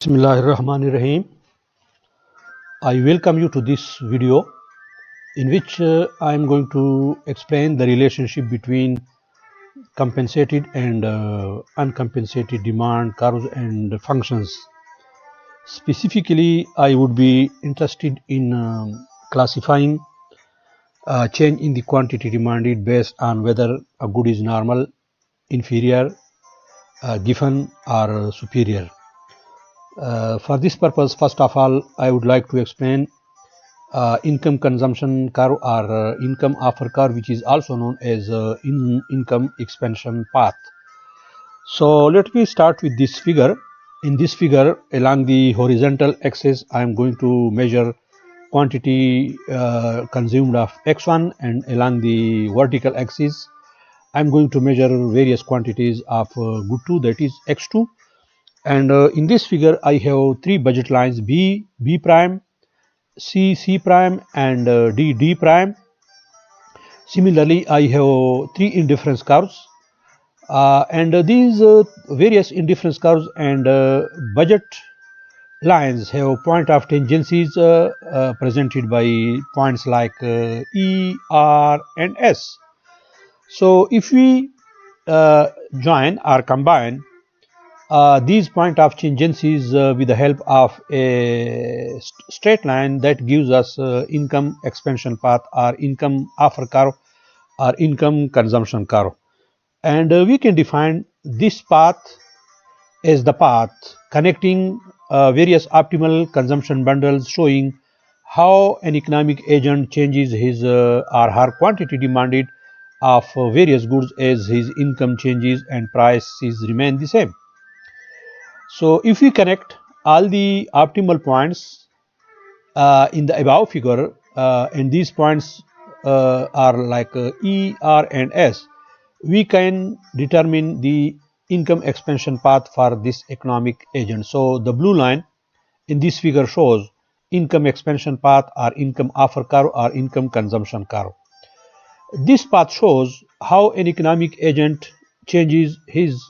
Bismillahirrahmanirrahim. I welcome you to this video in which I am going to explain the relationship between compensated and uncompensated demand curves and functions. Specifically, I would be interested in classifying change in the quantity demanded based on whether a good is normal, inferior, Giffen, or superior. For this purpose, first of all, I would like to explain income consumption curve or income offer curve, which is also known as income expansion path. So let me start with this figure. In this figure, along the horizontal axis, I am going to measure quantity consumed of x1, and along the vertical axis, I am going to measure various quantities of good 2, that is x2. And in this figure, I have three budget lines: B, B prime, C, C prime, and D, D prime. Similarly, I have three indifference curves, and these various indifference curves and budget lines have point of tangencies presented by points like E, R, and S. So if we join or combine these point of tangencies with the help of a straight line, that gives us income expansion path or income offer curve or income consumption curve. And we can define this path as the path connecting various optimal consumption bundles, showing how an economic agent changes his or her quantity demanded of various goods as his income changes and prices remain the same. So if we connect all the optimal points in the above figure, and these points are like E, R, and S, we can determine the income expansion path for this economic agent. So the blue line in this figure shows income expansion path or income offer curve or income consumption curve. This path shows how an economic agent changes his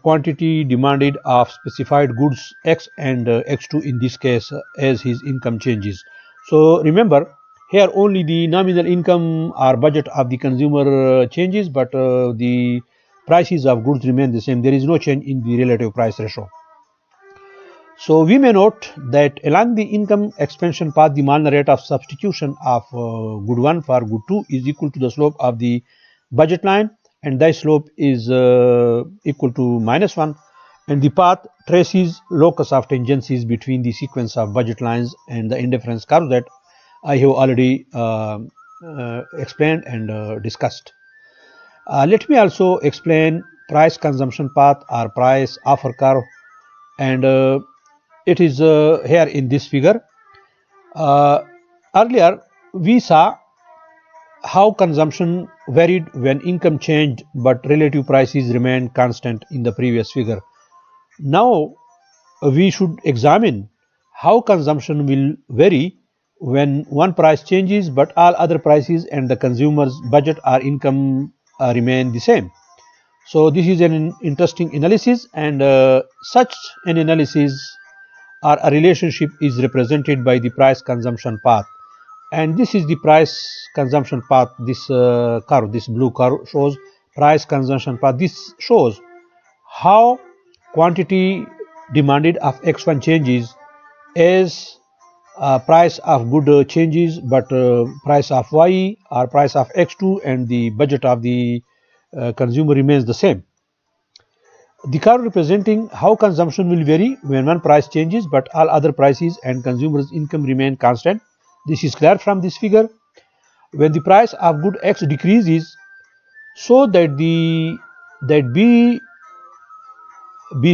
quantity demanded of specified goods X and X2 in this case as his income changes. So remember, here only the nominal income or budget of the consumer changes, but the prices of goods remain the same. There is no change in the relative price ratio. So we may note that along the income expansion path, the marginal rate of substitution of good 1 for good 2 is equal to the slope of the budget line, and that slope is equal to -1, and the path traces locus of tangencies between the sequence of budget lines and the indifference curve that I have already explained and discussed. Let me also explain price consumption path or price offer curve, and it is here in this figure. Earlier we saw how consumption varied when income changed but relative prices remained constant in the previous figure. Now we should examine how consumption will vary when one price changes but all other prices and the consumer's budget or income remain the same. So this is an interesting analysis, and such an analysis or a relationship is represented by the price consumption path. And this is the price consumption path. This curve, this blue curve, shows price consumption path. This shows how quantity demanded of x1 changes as price of good changes, but price of y or price of x2 and the budget of the consumer remains the same. The curve representing how consumption will vary when one price changes but all other prices and consumers' income remain constant. This is clear from this figure. When the price of good X decreases, so that B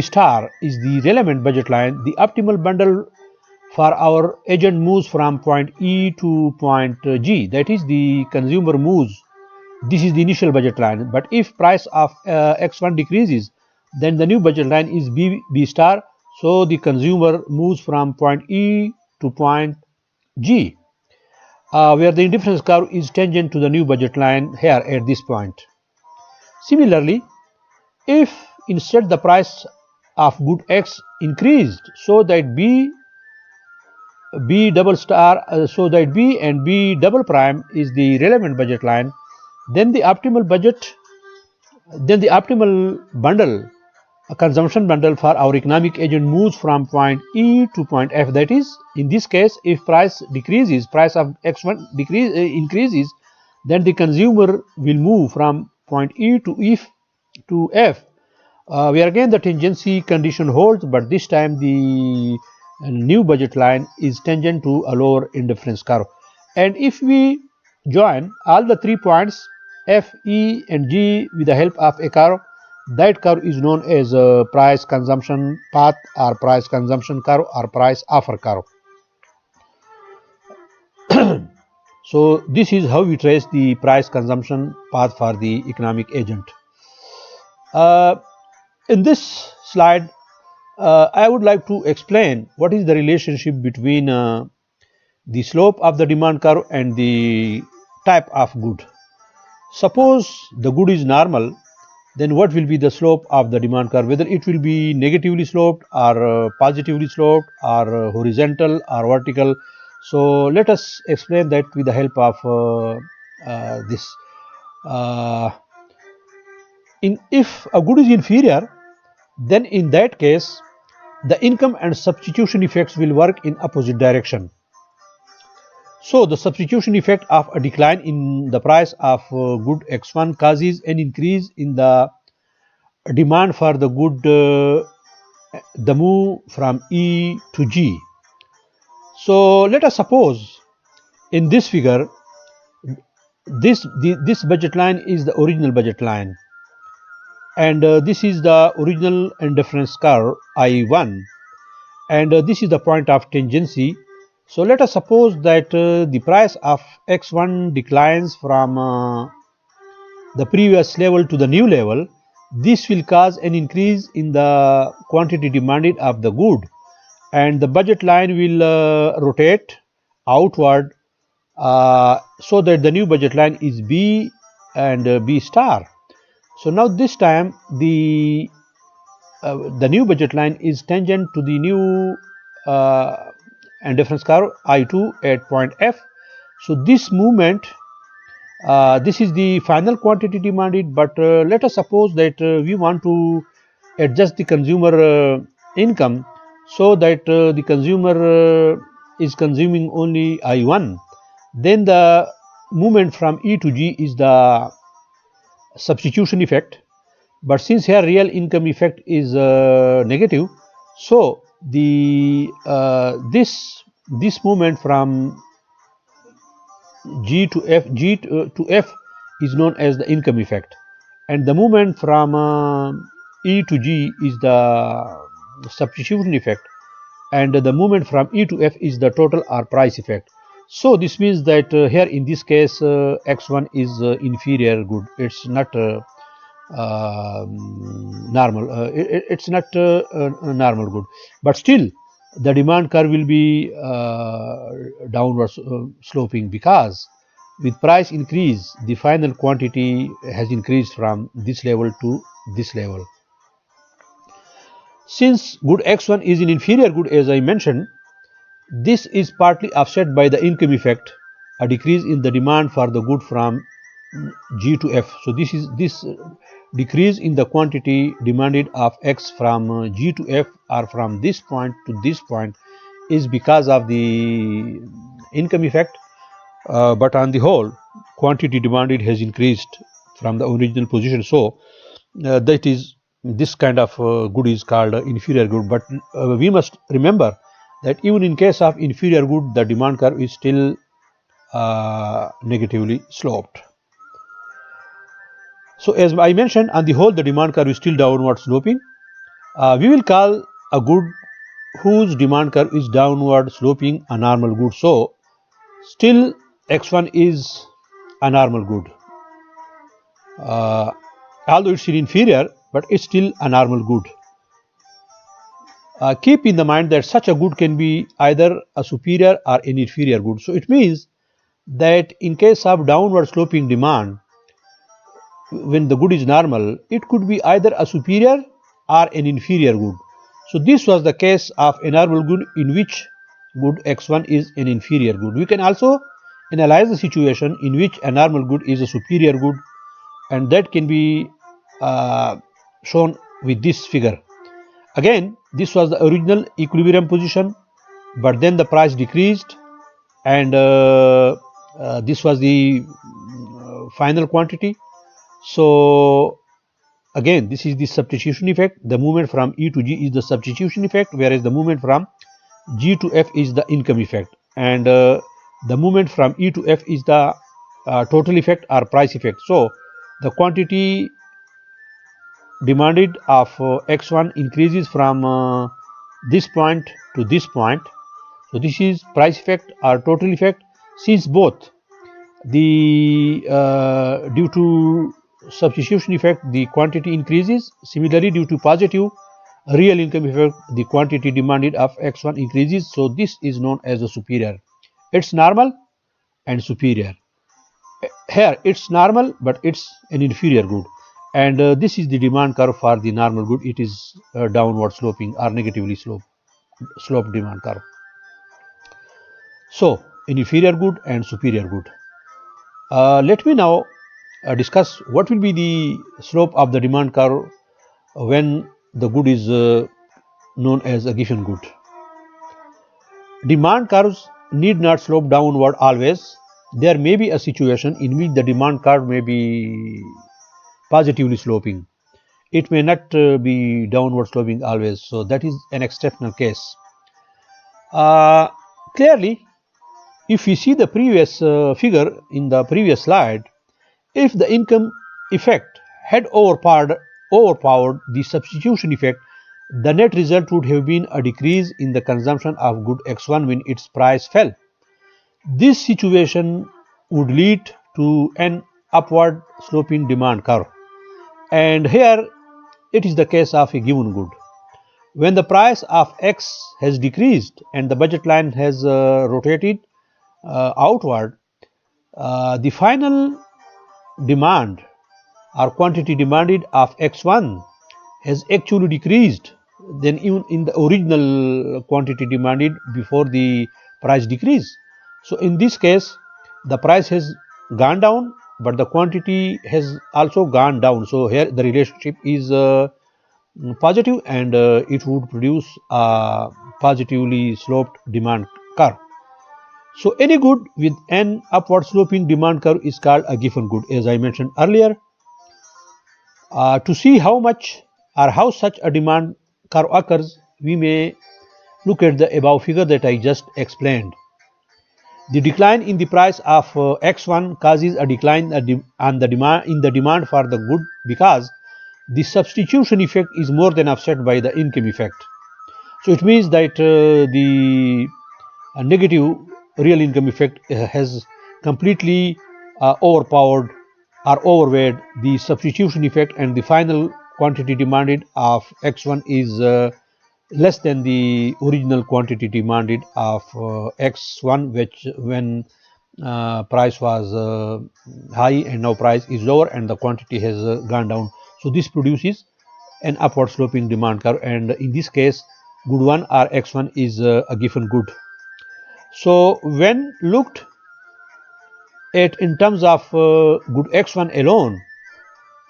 star is the relevant budget line, the optimal bundle for our agent moves from point E to point G. That is, the consumer moves. This is the initial budget line. But if price of X1 decreases, then the new budget line is B star. So the consumer moves from point E to point G, where the indifference curve is tangent to the new budget line here at this point. Similarly, if instead the price of good X increased so that B double star, so that B and B double prime is the relevant budget line, then the optimal bundle, a consumption bundle for our economic agent moves from point E to point F. That is, in this case, if price decreases, price of X1 increases, then the consumer will move from point E to F. Where again the tangency condition holds, but this time the new budget line is tangent to a lower indifference curve. And if we join all the 3 points F, E and G with the help of a curve, that curve is known as a price consumption path or price consumption curve or price offer curve. So this is how we trace the price consumption path for the economic agent. In this slide, I would like to explain what is the relationship between the slope of the demand curve and the type of good. Suppose the good is normal, then what will be the slope of the demand curve? Whether it will be negatively sloped or positively sloped or horizontal or vertical. So let us explain that with the help of this. If a good is inferior, then in that case the income and substitution effects will work in opposite direction. So the substitution effect of a decline in the price of good X1 causes an increase in the demand for the good, the move from E to G. So let us suppose in this figure this budget line is the original budget line, and this is the original indifference curve I1, and this is the point of tangency. So let us suppose that the price of X1 declines from the previous level to the new level. This will cause an increase in the quantity demanded of the good, and the budget line will rotate outward so that the new budget line is B and B star. So now this time the new budget line is tangent to the new indifference curve I2 at point F. So this movement, this is the final quantity demanded, but let us suppose that we want to adjust the consumer income so that the consumer is consuming only I1. Then the movement from E to G is the substitution effect, but since here real income effect is negative, so the this movement from G to F is known as the income effect, and the movement from E to G is the substitution effect, and the movement from E to F is the total or price effect. So this means that here in this case X1 is inferior good. It's not normal. It's not normal good, but still the demand curve will be downward sloping, because with price increase the final quantity has increased from this level to this level. Since good X1 is an inferior good, as I mentioned, this is partly offset by the income effect, a decrease in the demand for the good from G to F. So this decrease in the quantity demanded of X from G to F, or from this point to this point, is because of the income effect, but on the whole quantity demanded has increased from the original position. So that is, this kind of good is called inferior good. But we must remember that even in case of inferior good, the demand curve is still negatively sloped. So as I mentioned, on the whole the demand curve is still downward sloping. We will call a good whose demand curve is downward sloping a normal good. So still X1 is a normal good, although it's still inferior, but it's still a normal good. Keep in the mind that such a good can be either a superior or an inferior good. So it means that in case of downward sloping demand, when the good is normal, it could be either a superior or an inferior good. So this was the case of a normal good in which good x1 is an inferior good. We can also analyze the situation in which a normal good is a superior good, and that can be shown with this figure. Again, this was the original equilibrium position, but then the price decreased, and this was the final quantity. So again, this is the substitution effect. The movement from E to G is the substitution effect, whereas the movement from G to F is the income effect, and the movement from E to F is the total effect or price effect. So the quantity demanded of x1 increases from this point to this point. So this is price effect or total effect. Since both the due to substitution effect the quantity increases, similarly due to positive real income effect the quantity demanded of x1 increases. So this is known as a superior. It's normal and superior. Here it's normal, but it's an inferior good, and this is the demand curve for the normal good. It is downward sloping or negatively sloped demand curve. So an inferior good and superior good. Let me now discuss what will be the slope of the demand curve when the good is known as a Giffen good. Demand curves need not slope downward always. There may be a situation in which the demand curve may be positively sloping. It may not be downward sloping always. So that is an exceptional case. Clearly, if we see the previous figure in the previous slide, if the income effect had overpowered the substitution effect, the net result would have been a decrease in the consumption of good x1 when its price fell. This situation would lead to an upward sloping demand curve, and here it is the case of a given good. When the price of x has decreased and the budget line has rotated outward, the final demand or quantity demanded of x1 has actually decreased than even in the original quantity demanded before the price decrease. So in this case the price has gone down, but the quantity has also gone down. So here the relationship is positive, and it would produce a positively sloped demand curve. So any good with an upward sloping demand curve is called a Giffen good, as I mentioned earlier. To see how much or how such a demand curve occurs, we may look at the above figure that I just explained. The decline in the price of x1 causes a decline in the demand for the good because the substitution effect is more than offset by the income effect. So it means that the negative real income effect has completely overpowered or overweighed the substitution effect, and the final quantity demanded of x1 is less than the original quantity demanded of x1, which when price was high and now price is lower and the quantity has gone down. So this produces an upward sloping demand curve, and in this case good 1 or x1 is a Giffen good. So when looked at in terms of good x1 alone,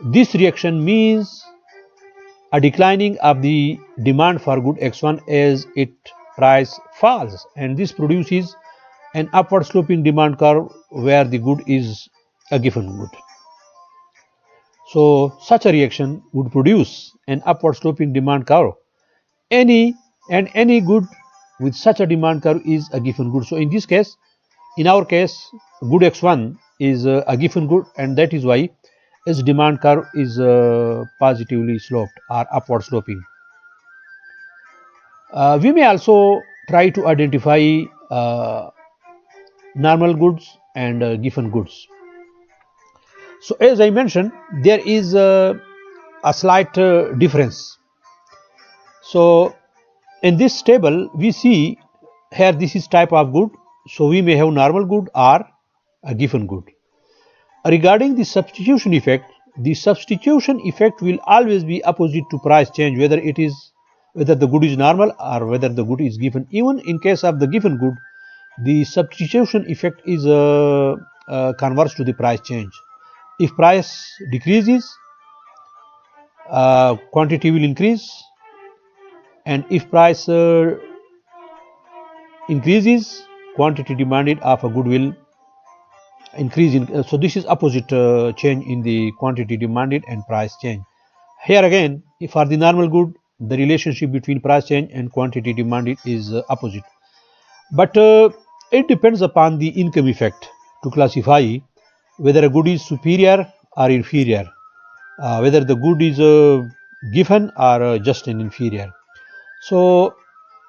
this reaction means a declining of the demand for good x1 as its price falls, and this produces an upward sloping demand curve where the good is a Giffen good. So such a reaction would produce an upward sloping demand curve. Any good with such a demand curve is a Giffen good. So in this case, in our case, good x1 is a Giffen good, and that is why its demand curve is positively sloped or upward sloping. We may also try to identify normal goods and Giffen goods. So as I mentioned, there is a slight difference. So in this table we see here this is type of good. So we may have normal good or a Giffen good. Regarding the substitution effect will always be opposite to price change, whether it is whether the good is normal or whether the good is given. Even in case of the given good, the substitution effect is converse to the price change. If price decreases, quantity will increase, and if price increases, quantity demanded of a good will increase in. So this is opposite change in the quantity demanded and price change. Here again, for the normal good, the relationship between price change and quantity demanded is opposite. But it depends upon the income effect to classify whether a good is superior or inferior, whether the good is given or just an inferior. So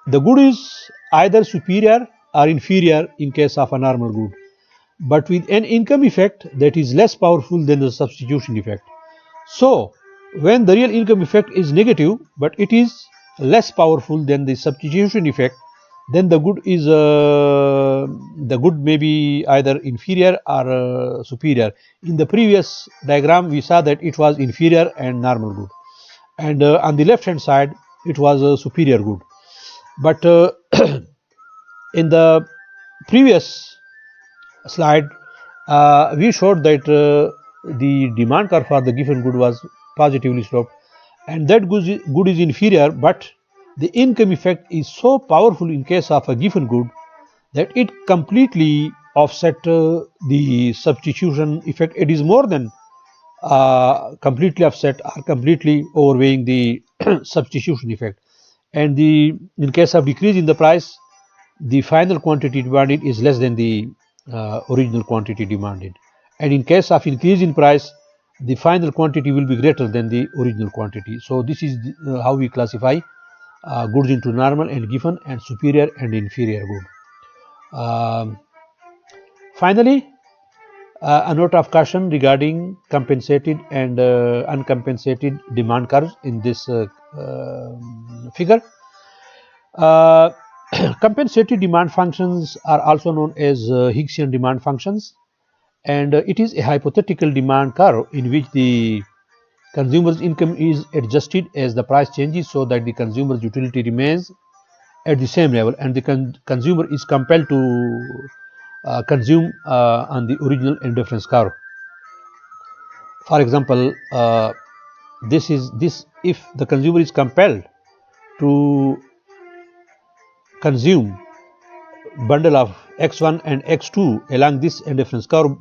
the good is either superior or inferior in case of a normal good, but with an income effect that is less powerful than the substitution effect. So when the real income effect is negative, but it is less powerful than the substitution effect, then the good may be either inferior or superior. In the previous diagram, we saw that it was inferior and normal good, and on the left hand side it was a superior good. But in the previous slide, we showed that the demand curve for the given good was positively sloped, and that good is inferior, but the income effect is so powerful in case of a given good that it completely offset the substitution effect. It is more than completely offset or completely overweighing the substitution effect. And in case of decrease in the price, the final quantity demanded is less than the original quantity demanded. And in case of increase in price, the final quantity will be greater than the original quantity. So this is how we classify goods into normal and given and superior and inferior good. Finally, a note of caution regarding compensated and uncompensated demand curves in this figure. Compensated demand functions are also known as Higgsian demand functions, and it is a hypothetical demand curve in which the consumer's income is adjusted as the price changes so that the consumer's utility remains at the same level, and the consumer is compelled to consume on the original and difference curve. For example, if the consumer is compelled to consume bundle of x1 and x2 along this indifference curve,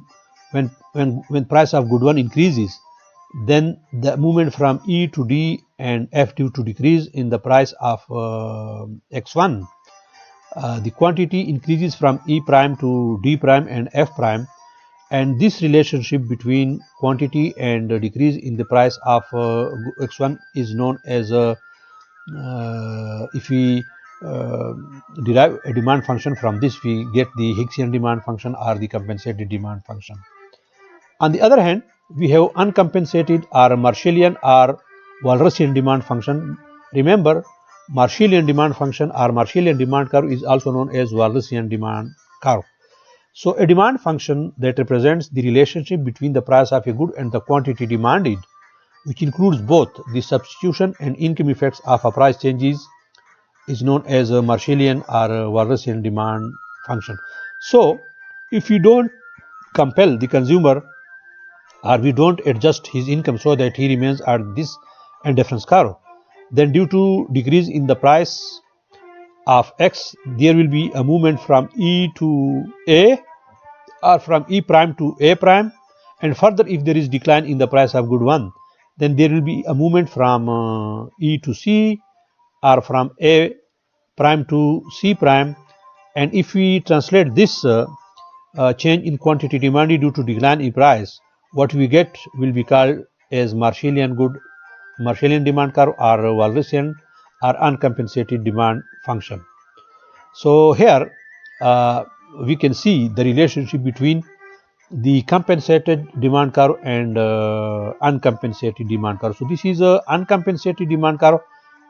when price of good one increases, then the movement from E to D and F due to decrease in the price of x1, the quantity increases from E prime to D prime and F prime, and this relationship between quantity and decrease in the price of x1 is known as if we derive a demand function from this, we get the Higgsian demand function or the compensated demand function. On the other hand, we have uncompensated or Marshallian or Walrasian demand function. Remember, Marshallian demand function or Marshallian demand curve is also known as Walrasian demand curve. So a demand function that represents the relationship between the price of a good and the quantity demanded, which includes both the substitution and income effects of a price changes, is known as a Marshallian or a Walrasian demand function. So if we don't compel the consumer or we don't adjust his income so that he remains at this indifference curve, then due to decrease in the price of x, there will be a movement from E to A or from E prime to A prime, and further if there is decline in the price of good one, then there will be a movement from E to C or from A prime to C prime. And if we translate this change in quantity demanded due to decline in price, what we get will be called as Marshallian demand curve or Walrasian or uncompensated demand function. So here we can see the relationship between the compensated demand curve and uncompensated demand curve. So this is a uncompensated demand curve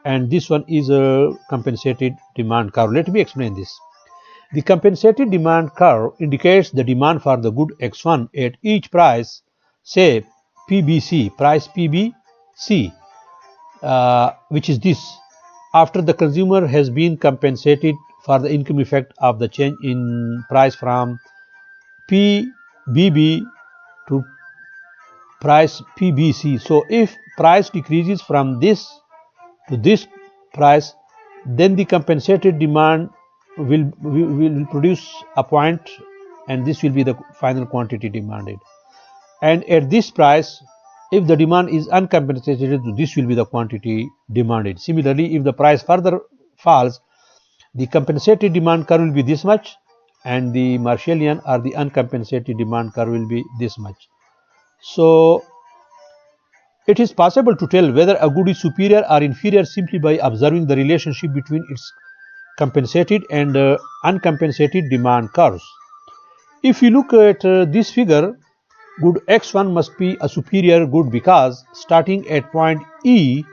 and this one is a compensated demand curve. Let me explain this. The compensated demand curve indicates the demand for the good x1 at each price, say PBC, price PBC, which is this. after the consumer has been compensated for the income effect of the change in price from PBB to price PBC. So if price decreases from this to this price, then the compensated demand will produce a point, and this will be the final quantity demanded. And at this price, if the demand is uncompensated, this will be the quantity demanded. Similarly, if the price further falls, the compensated demand curve will be this much, and the Marshallian or the uncompensated demand curve will be this much. So it is possible to tell whether a good is superior or inferior simply by observing the relationship between its compensated and uncompensated demand curves. If you look at this figure, good X1 must be a superior good because starting at point E,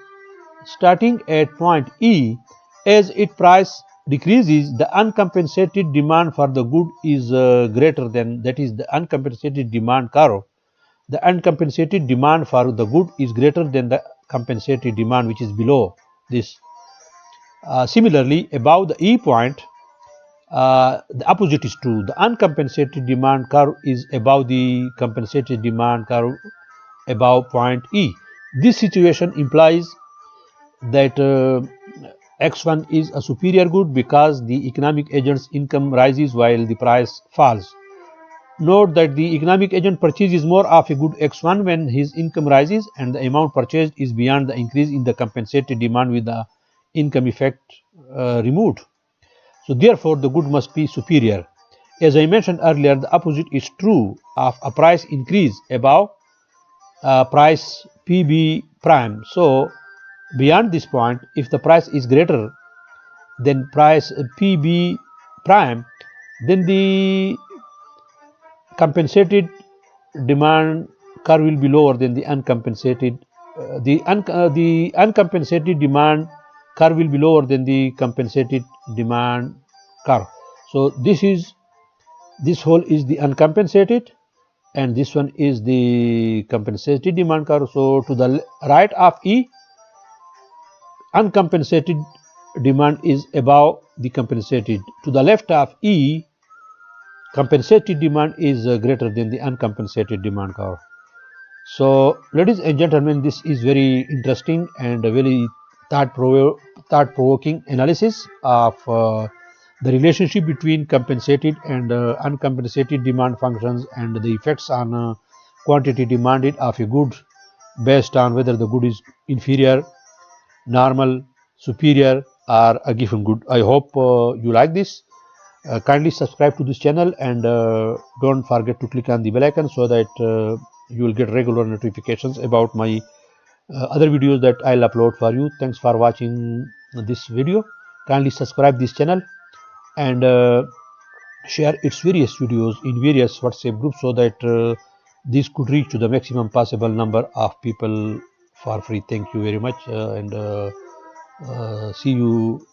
as its price decreases, the uncompensated demand for the good is greater than, that is, the uncompensated demand curve. The uncompensated demand for the good is greater than the compensated demand, which is below this. Similarly, above the E point, the opposite is true. The uncompensated demand curve is above the compensated demand curve above point E. This situation implies that X1 is a superior good because the economic agent's income rises while the price falls. Note that the economic agent purchases more of a good X1 when his income rises and the amount purchased is beyond the increase in the compensated demand with the income effect removed. So therefore, the good must be superior. As I mentioned earlier, the opposite is true of a price increase above price PB prime. So beyond this point, if the price is greater than price PB prime, then the compensated demand curve will be lower than the uncompensated. The uncompensated demand curve will be lower than the compensated demand curve. So this whole is the uncompensated, and this one is the compensated demand curve. So to the right of E, uncompensated demand is above the compensated. To the left of E, compensated demand is greater than the uncompensated demand curve. So ladies and gentlemen, this is very interesting and a very thought-provoking analysis of the relationship between compensated and uncompensated demand functions and the effects on quantity demanded of a good based on whether the good is inferior, normal, superior, or a given good. I hope you like this. Kindly subscribe to this channel and don't forget to click on the bell icon so that you will get regular notifications about my other videos that I'll upload for you. Thanks for watching this video. Kindly subscribe this channel and share its various videos in various WhatsApp groups so that this could reach to the maximum possible number of people for free. Thank you very much and see you